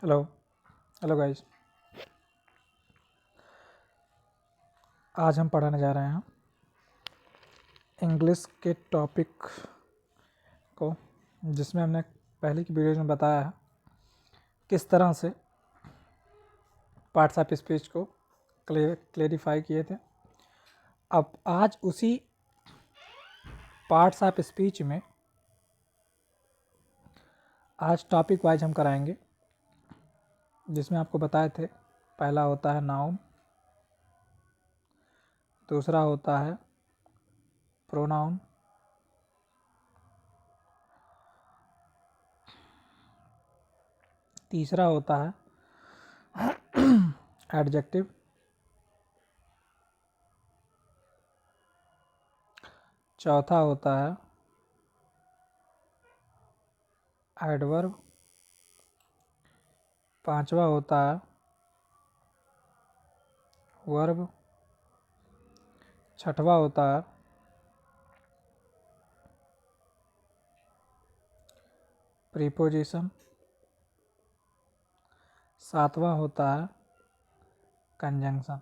Hello hello guys. आज हम पढ़ाने जा रहे हैं इंग्लिश के टॉपिक को, जिसमें हमने पहले की वीडियो में बताया है किस तरह से पार्ट्स ऑफ स्पीच को क्लेरिफाई किए थे। अब आज उसी पार्ट्स ऑफ स्पीच में आज टॉपिक वाइज हम कराएंगे, जिसमें आपको बताए थे पहला होता है नाउन, दूसरा होता है प्रोनाउन, तीसरा होता है एडजेक्टिव, चौथा होता है एडवर्ब, पांचवा होता है वर्ब, छठवा होता है प्रीपोजिशन, सातवां होता है कंजंक्शन,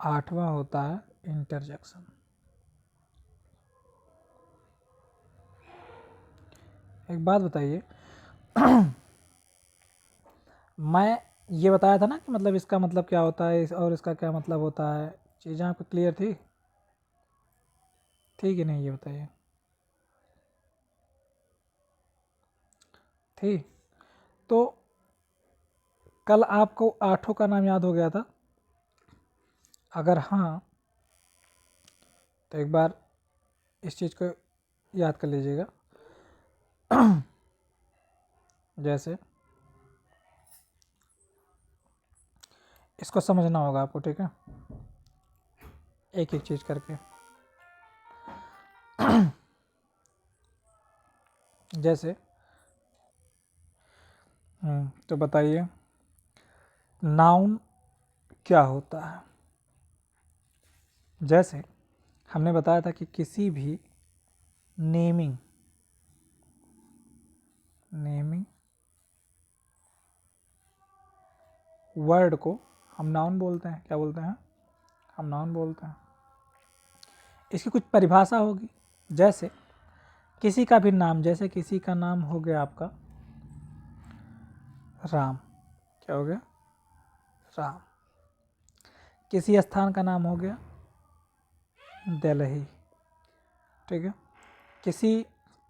आठवां होता है इंटरजेक्शन। एक बात बताइए, मैं ये बताया था ना कि मतलब इसका मतलब क्या होता है और इसका क्या मतलब होता है। चीज़ें आपको क्लियर थी कि नहीं, ये बताइए। थी तो कल आपको आठों का नाम याद हो गया था? अगर हाँ तो एक बार इस चीज़ को याद कर लीजिएगा। जैसे इसको समझना होगा आपको, ठीक है, एक एक चीज़ करके। जैसे तो बताइए नाउन क्या होता है। जैसे हमने बताया था कि किसी भी नेमिंग वर्ड को हम नाउन बोलते हैं। क्या बोलते हैं? हम नाउन बोलते हैं। इसकी कुछ परिभाषा होगी। जैसे किसी का भी नाम, जैसे किसी का नाम हो गया आपका राम। क्या हो गया? राम। किसी स्थान का नाम हो गया दिल्ली, ठीक है। किसी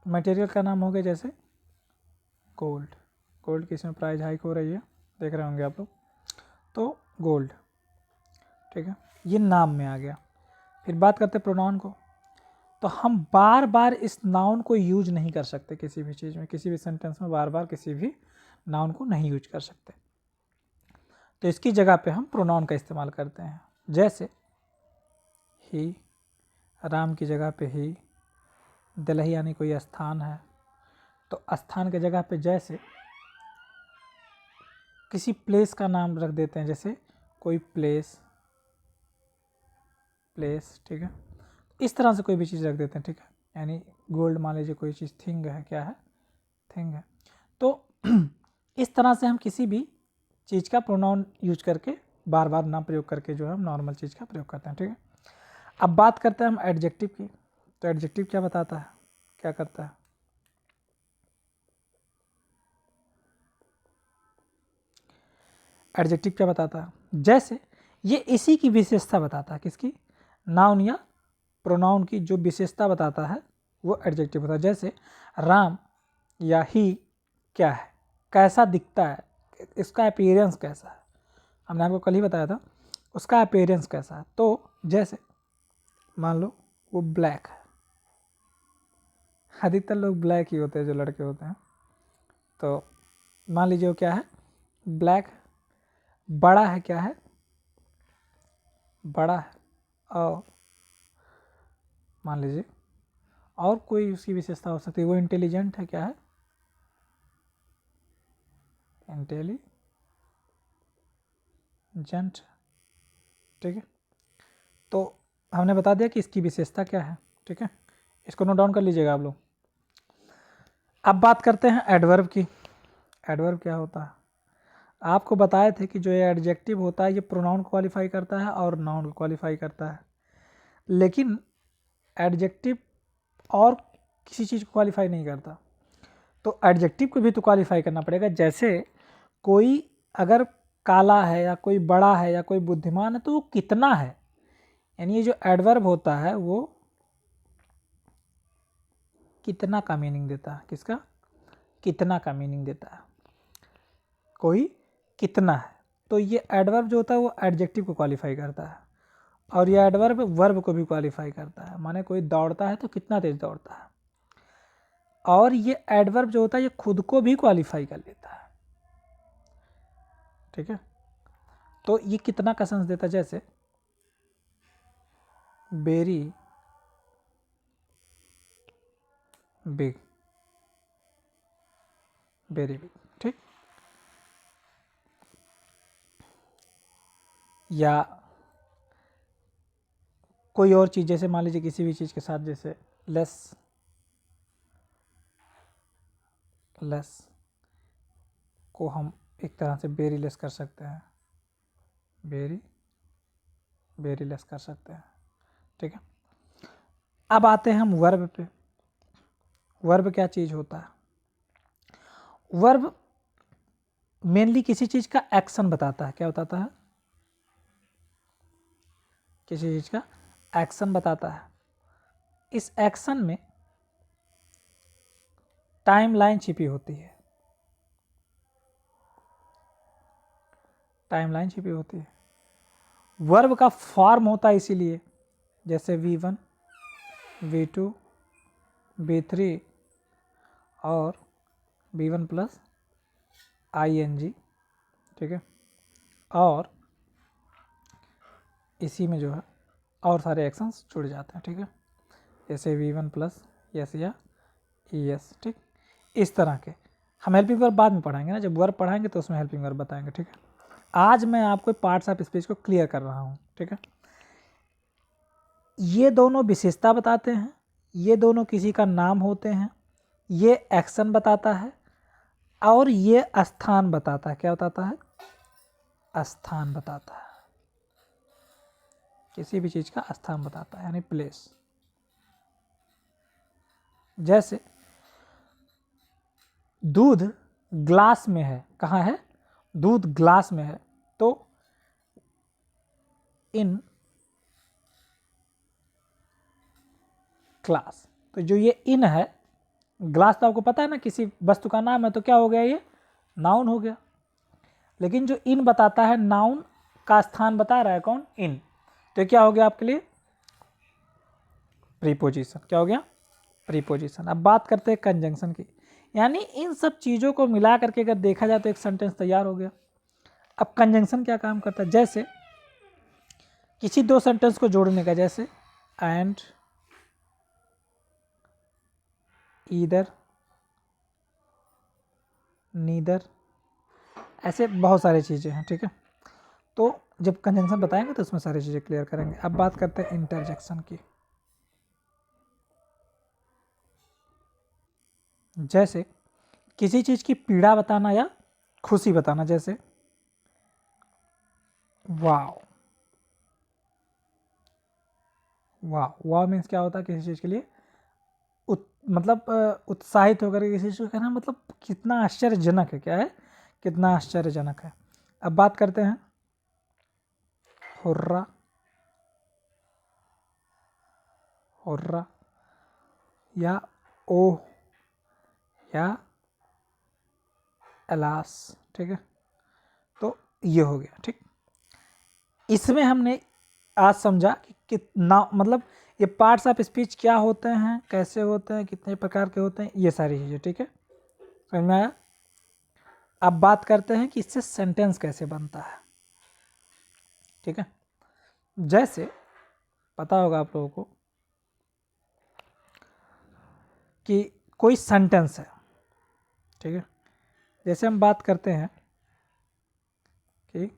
मटेरियल का नाम हो गया जैसे गोल्ड। गोल्ड की इसमें प्राइस हाइक हो रही है, देख रहे होंगे आप लोग। तो गोल्ड, ठीक है, ये नाम में आ गया। फिर बात करते प्रोनाउन को, तो हम बार बार इस नाउन को यूज नहीं कर सकते किसी भी चीज़ में, किसी भी सेंटेंस में बार बार किसी भी नाउन को नहीं यूज कर सकते। तो इसकी जगह पे हम प्रोनाउन का इस्तेमाल करते हैं। जैसे ही, राम की जगह पे ही, दिल्ली यानी कोई स्थान है तो स्थान की जगह पे जैसे किसी प्लेस का नाम रख देते हैं, जैसे कोई प्लेस, ठीक है। इस तरह से कोई भी चीज़ रख देते हैं, ठीक है। यानी गोल्ड मान लीजिए कोई चीज़ थिंग है, क्या है? थिंग है। तो इस तरह से हम किसी भी चीज़ का प्रोनाउन यूज करके बार बार नाम प्रयोग करके जो है हम नॉर्मल चीज़ का प्रयोग करते हैं, ठीक है। अब बात करते हैं हम एडजेक्टिव की। तो एडजेक्टिव क्या बताता है, क्या करता है? एडजेक्टिव क्या बताता है? जैसे ये इसी की विशेषता बताता है, किसकी? नाउन या प्रोनाउन की जो विशेषता बताता है वो एडजेक्टिव होता है। जैसे राम या ही क्या है, कैसा दिखता है, इसका अपीयरेंस कैसा है। हमने आपको कल ही बताया था उसका अपीयरेंस कैसा है। तो जैसे मान लो वो ब्लैक है, अधिकतर लोग ब्लैक ही होते हैं जो लड़के होते हैं। तो मान लीजिए वो क्या है? ब्लैक। बड़ा है, क्या है? बड़ा है। और मान लीजिए और कोई उसकी विशेषता हो सकती है, वो इंटेलिजेंट है, क्या है? इंटेलिजेंट, ठीक है। तो हमने बता दिया कि इसकी विशेषता क्या है, ठीक है। इसको नोट डाउन कर लीजिएगा आप लोग। अब बात करते हैं एडवर्ब की। एडवर्ब क्या होता है? आपको बताए थे कि जो ये एडजेक्टिव होता है ये प्रोनाउन क्वालिफाई करता है और नाउन क्वालिफाई करता है, लेकिन एडजेक्टिव और किसी चीज़ को क्वालिफाई नहीं करता। तो एडजेक्टिव को भी तो क्वालिफाई करना पड़ेगा। जैसे कोई अगर काला है या कोई बड़ा है या कोई बुद्धिमान है तो वो कितना है, यानी ये जो एडवर्ब होता है वो कितना का मीनिंग देता है। किसका? कितना का मीनिंग देता है। कोई कितना है, तो ये एडवर्ब जो होता है वो एडजेक्टिव को क्वालिफाई करता है, और ये एडवर्ब वर्ब को भी क्वालिफाई करता है। माने कोई दौड़ता है तो कितना तेज दौड़ता है, और ये एडवर्ब जो होता है ये खुद को भी क्वालिफाई कर लेता है। ठीक है, तो ये कितना का सेंस देता है। जैसे वेरी बिग, वेरी बिग। ठीक, या कोई और चीज़, जैसे मान लीजिए किसी भी चीज़ के साथ, जैसे लेस, लेस को हम एक तरह से वेरी लेस कर सकते हैं, वेरी वेरी लेस कर सकते हैं। ठीक है, अब आते हैं हम वर्ब पे। वर्ब क्या चीज़ होता है? वर्ब मेनली किसी चीज़ का एक्शन बताता है। क्या बताता है? किसी चीज़ का एक्शन बताता है। इस एक्शन में टाइम लाइन छिपी होती है, टाइम लाइन छिपी होती है। वर्ब का फॉर्म होता है इसीलिए, जैसे V1, V2, V3 और V1 प्लस ING। ठीक है, और इसी में जो है और सारे एक्शंस जुड़ जाते हैं। ठीक है, जैसे V1 प्लस यस या ES। ठीक, इस तरह के हम हेल्पिंग वर्ब बाद में पढ़ाएंगे ना, जब वर्ब पढ़ाएंगे तो उसमें हेल्पिंग वर्ब बताएंगे। ठीक है, आज मैं आपको पार्ट्स ऑफ स्पीच को क्लियर कर रहा हूँ। ठीक है, ये दोनों विशेषता बताते हैं, ये दोनों किसी का नाम होते हैं, ये एक्शन बताता है और ये स्थान बताता है। क्या बताता है? स्थान बताता है। किसी भी चीज़ का स्थान बताता है, यानी प्लेस। जैसे दूध ग्लास में है। कहाँ है? दूध ग्लास में है, तो इन ग्लास। तो जो ये इन है, ग्लास तो आपको पता है ना किसी वस्तु का नाम है, तो क्या हो गया? ये नाउन हो गया। लेकिन जो इन बताता है, नाउन का स्थान बता रहा है कौन? इन। तो क्या हो गया आपके लिए? प्रीपोजिशन। क्या हो गया? प्रीपोजिशन। अब बात करते हैं कंजंक्शन की, यानी इन सब चीज़ों को मिला करके अगर देखा जाए तो एक सेंटेंस तैयार हो गया। अब कंजंक्शन क्या काम करता है? जैसे किसी दो सेंटेंस को जोड़ने का, जैसे एंड, ईदर, नीदर, ऐसे बहुत सारी चीज़ें हैं। ठीक है, तो जब कंजंक्शन बताएंगे तो उसमें सारी चीज़ें क्लियर करेंगे। अब बात करते हैं इंटरजेक्शन की। जैसे किसी चीज़ की पीड़ा बताना या खुशी बताना, जैसे वाव। वाव, वाव मीन्स क्या होता है? किसी चीज़ के लिए मतलब उत्साहित होकर किसी चीज़ को कहना, मतलब कितना आश्चर्यजनक है। क्या है? कितना आश्चर्यजनक है। अब बात करते हैं हुर्रा, हुर्रा, या ओह, या अलास। ठीक है, तो ये हो गया। ठीक, इसमें हमने आज समझा कि कितना, मतलब ये पार्ट्स ऑफ स्पीच क्या होते हैं, कैसे होते हैं, कितने प्रकार के होते हैं, ये सारी चीज़ें। ठीक है, समझ में आया? अब बात करते हैं कि इससे सेंटेंस कैसे बनता है। ठीक है, जैसे पता होगा आप लोगों को कि कोई सेंटेंस है। ठीक है, जैसे हम बात करते हैं कि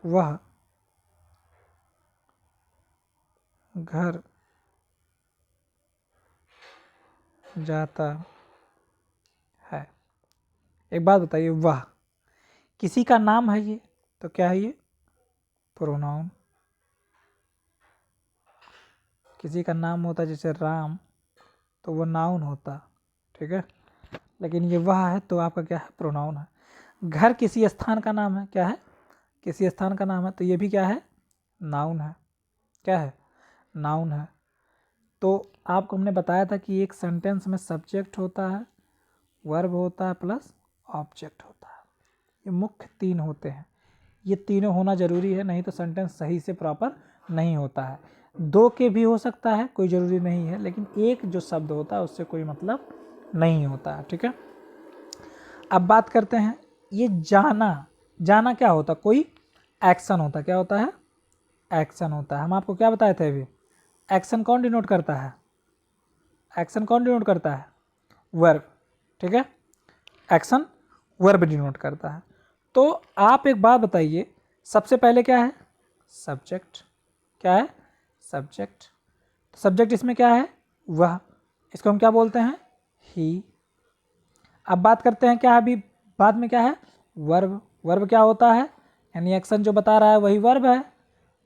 वह घर जाता एक बात बताइए, वह किसी का नाम है ये, तो क्या है ये? प्रोनाउन। किसी का नाम होता जैसे राम, तो वो नाउन होता, ठीक है, लेकिन ये वह है तो आपका क्या है? प्रोनाउन है। घर किसी स्थान का नाम है, क्या है? किसी स्थान का नाम है, तो ये भी क्या है? नाउन है। क्या है? नाउन है। तो आपको हमने बताया था कि एक सेंटेंस में सब्जेक्ट होता है, वर्ब होता है, प्लस ऑब्जेक्ट होता है। ये मुख्य 3 होते हैं, ये तीनों होना जरूरी है, नहीं तो सेंटेंस सही से प्रॉपर नहीं होता है। 2 के भी हो सकता है, कोई ज़रूरी नहीं है, लेकिन एक जो शब्द होता है उससे कोई मतलब नहीं होता है, ठीक है। अब बात करते हैं, ये जाना, जाना क्या होता? कोई एक्शन होता। क्या होता है? एक्शन होता है। हम आपको क्या बताए थे अभी? एक्शन कौन डिनोट करता है? एक्शन कौन डिनोट करता है? वर्ब, ठीक है, एक्शन वर्ब डिनोट करता है। तो आप एक बात बताइए, सबसे पहले क्या है? सब्जेक्ट। क्या है? सब्जेक्ट। सब्जेक्ट इसमें क्या है? वह। इसको हम क्या बोलते हैं? ही। अब बात करते हैं क्या अभी बाद में क्या है? वर्ब। वर्ब क्या होता है? यानी एक्शन जो बता रहा है वही वर्ब है।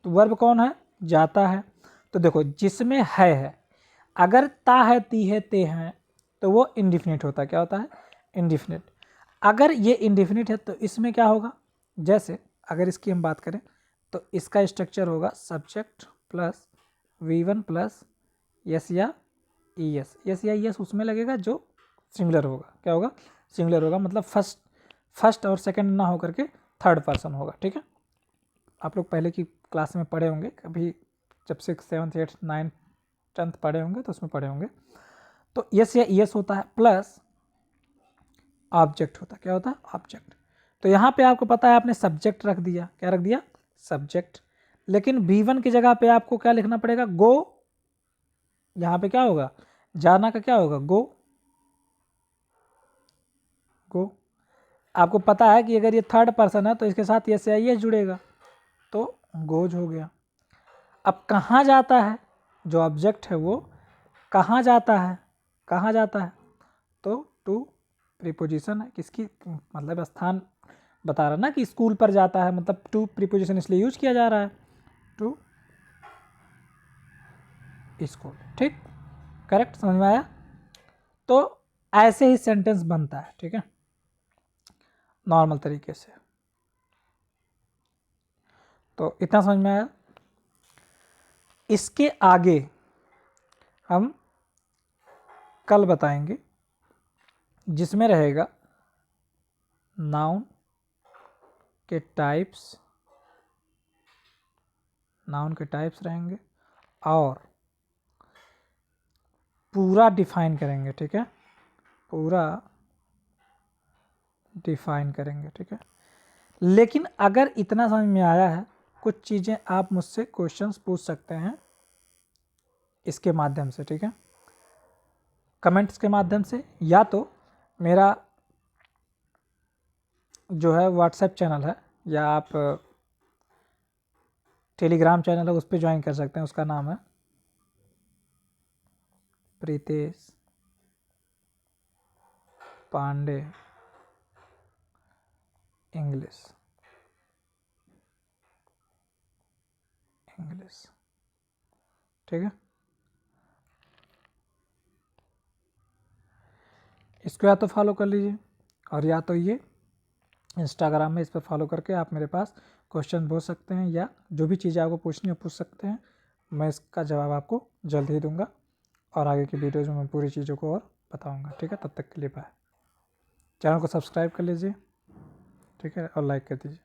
तो वर्ब कौन है? जाता है। तो देखो, जिसमें है, अगर ता है, ती है, ते हैं, तो वो इंडिफिनिट होता है। क्या होता है? इंडिफिनिट। अगर ये इंडिफिनिट है तो इसमें क्या होगा? जैसे अगर इसकी हम बात करें तो इसका स्ट्रक्चर होगा subject plus V1 plus yes या ई एस। यस या ई एस उसमें लगेगा जो सिंगुलर होगा। क्या होगा? सिंगुलर होगा, मतलब फर्स्ट और सेकंड ना होकर के थर्ड पर्सन होगा, ठीक है। आप लोग पहले की क्लास में पढ़े होंगे, कभी जब 6, 7, 8, 9, 10 पढ़े होंगे तो उसमें पढ़े होंगे। तो यस या ई एस होता है, प्लस ऑब्जेक्ट होता है। क्या होता है? ऑब्जेक्ट। तो यहाँ पे आपको पता है आपने सब्जेक्ट रख दिया। क्या रख दिया? सब्जेक्ट। लेकिन V1 की जगह पे आपको क्या लिखना पड़ेगा? गो। यहाँ पे क्या होगा? जाना का क्या होगा? गो। गो। आपको पता है कि अगर ये थर्ड पर्सन है तो इसके साथ यस या एस जुड़ेगा, तो गोज हो गया। अब कहाँ जाता है? जो ऑब्जेक्ट है वो कहाँ जाता है? कहाँ जाता है? तो टू प्रीपोजिशन है। किसकी मतलब स्थान बता रहा ना कि स्कूल पर जाता है, मतलब टू प्रीपोजिशन इसलिए यूज किया जा रहा है, टू स्कूल। ठीक, करेक्ट, समझ में आया? तो ऐसे ही सेंटेंस बनता है, ठीक है, नॉर्मल तरीके से। तो इतना समझ में आया। इसके आगे हम कल बताएंगे, जिसमें रहेगा नाउन के टाइप्स, नाउन के टाइप्स रहेंगे और पूरा डिफाइन करेंगे, ठीक है, पूरा डिफाइन करेंगे, ठीक है। लेकिन अगर इतना समझ में आया है, कुछ चीज़ें आप मुझसे क्वेश्चंस पूछ सकते हैं इसके माध्यम से, ठीक है, कमेंट्स के माध्यम से, या तो मेरा जो है व्हाट्सएप चैनल है, या आप टेलीग्राम चैनल है उस पर ज्वाइन कर सकते हैं। उसका नाम है प्रीतेश पांडे इंग्लिश। ठीक है, इसको या तो फॉलो कर लीजिए, और या तो ये इंस्टाग्राम में इस पर फॉलो करके आप मेरे पास क्वेश्चन पूछ सकते हैं, या जो भी चीज़ें आपको पूछनी है पूछ सकते हैं। मैं इसका जवाब आपको जल्द ही दूंगा, और आगे की वीडियोज़ में मैं पूरी चीज़ों को और बताऊंगा। ठीक है, तब तक के लिए बाय। चैनल को सब्सक्राइब कर लीजिए, ठीक है, और लाइक कर दीजिए।